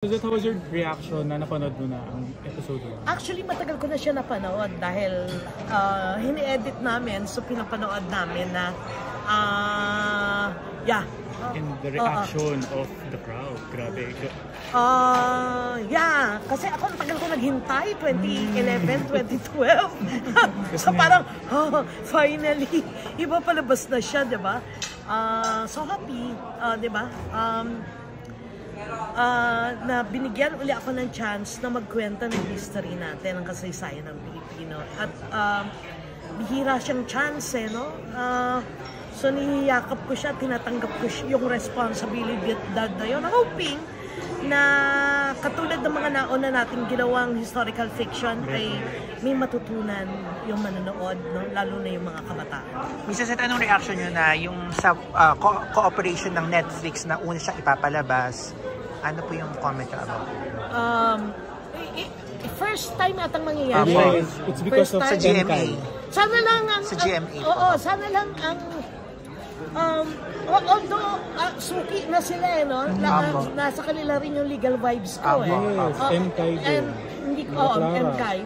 Suzette, how was your reaction na napanood mo na ang episode 1? Actually, matagal ko na siya napanood dahil hini-edit namin, so pinapanood namin na yeah. And the reaction of the crowd, grabe. Yeah, kasi ako tagal ko naghintay, 2011, 2012. So parang, finally, iba palabas na siya, di ba? So happy, di ba? Na binigyan uli ako ng chance na magkwenta ng history natin, ng kasaysayan ng Pilipino. At bihira siyang chance, no? So niyakap ko siya, tinatanggap ko yung responsibility na yun, hoping na katulad ng mga nauna nating ginawang historical fiction ay may matutunan yung manonood, no? Lalo na yung mga kabataan. Mrs. Seth, anong reaction nyo na yung sa cooperation ng Netflix na una siyang ipapalabas? Ano po yung comment about it? First time atang mangyayari. Yes, it's because of sa GMA. Sana lang ang... Sa GMA. Oo, sana lang ang... although suki na sila, no? Nasa kanila rin yung legal vibes ko, Yes, MKay din. Hindi ko, MKay.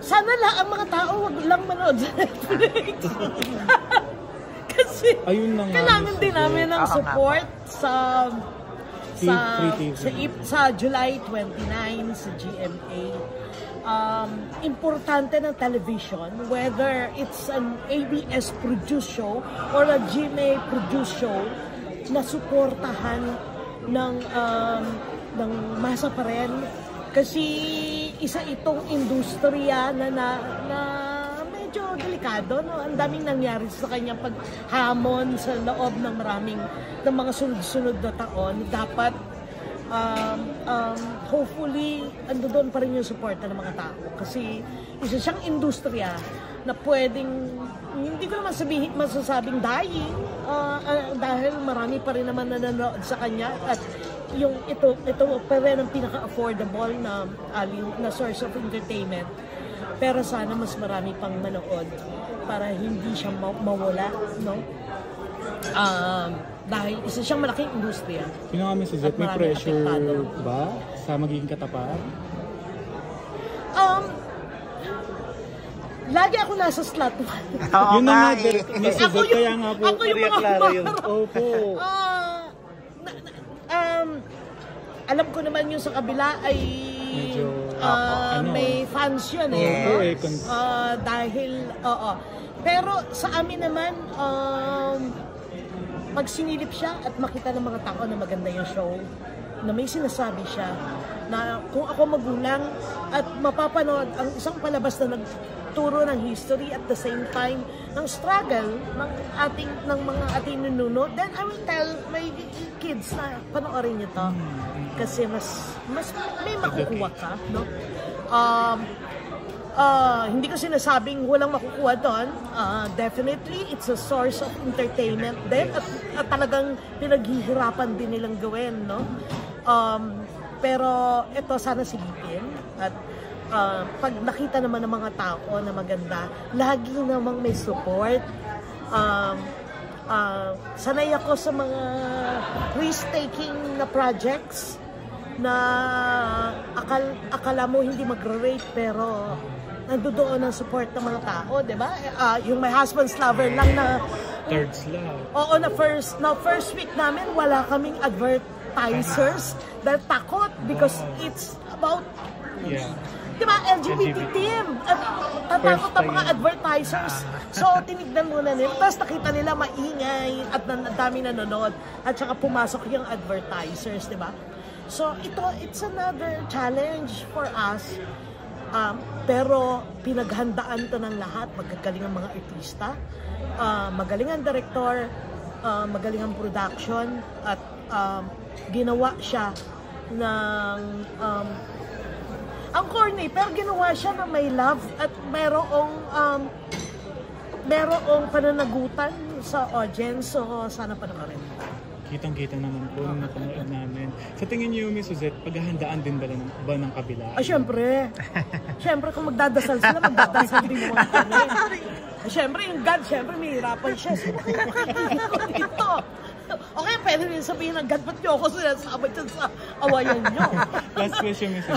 Sana lang ang mga tao wag lang manood sa Netflix. Kasi kailangan din namin ng support sa July 29 sa GMA. Importante ng television, whether it's an ABS produced show or a GMA produced show, na suportahan ng masa pa rin. Kasi isa itong industriya na medyo delikado, no? Ang daming nangyari sa kanyang paghamon sa loob ng ng mga sunod-sunod na taon. Dapat hopefully doon pa rin yung suporta ng mga tao, kasi isa siyang industriya na pwedeng, hindi ko naman masasabing dying, dahil marami pa rin naman nanonood sa kanya, at yung ito pa rin ang pinaka-affordable na source of entertainment. Pero sana mas marami pang manood para hindi siya mawala, no? Dahil isa siyang malaking industriya. Pinaka Mrs. Suzette, may pressure ba sa magiging katapat? Lagi ako nasa slot 1. Yun na nga, Mrs. Suzette, kaya nga po. Ako yung mga Opo. alam ko naman yung sa kabila ay medyo, may fans yun, dahil, pero sa amin naman, pag sinilip siya at makita ng mga tao na maganda yung show, na may sinasabi siya, na kung ako magulang at mapapanood ang isang palabas na nagturo ng history at the same time ng struggle ng mga ating nununod, then I will tell my kids na panoorin niyo to. Kasi mas may makukuha ka, no? Hindi ko sinasabing walang makukuha doon. Definitely, it's a source of entertainment din, at talagang pinaghihirapan din nilang gawin, no? Pero ito, sana silipin, at pag nakita naman ng mga tao na maganda, lagi namang may support. Sanay ako sa mga risk-taking na projects na akala mo hindi magre-rate, pero nandoon ang support ng mga tao, di ba? Yung My Husband's Lover lang na Third Love. Oo, na first week namin wala kaming advertisers dahil takot, because it's about di ba, LGBT team. At tatakot ang mga advertisers. So, tinignan muna nila. Tapos nakita nila maingay at dami nanonood. At saka pumasok yung advertisers, di ba? So, it's another challenge for us. Pero pinaghandaan to ng lahat. Magagaling ang mga artista, magaling ang director, magaling ang production, at ginawa siya ng ang corny, pero ginawa siya na may love at merong pananagutan sa audience. So sana panoorin. Kitang-kita naman po nung napanood namin. Sa tingin niyo, Miss Suzette, paghahandaan din ba ng kabila? Siyempre. Siyempre, kung magdadasal sila, magdadasal din naman kami. Siyempre, yung God, siyempre, may hirapan siya. Sino kaya makikita ko dito? Okay, pwede rin sabihin ng God, ba't niyo ako sinasama dyan sa awayan niyo? Last question, Mrs.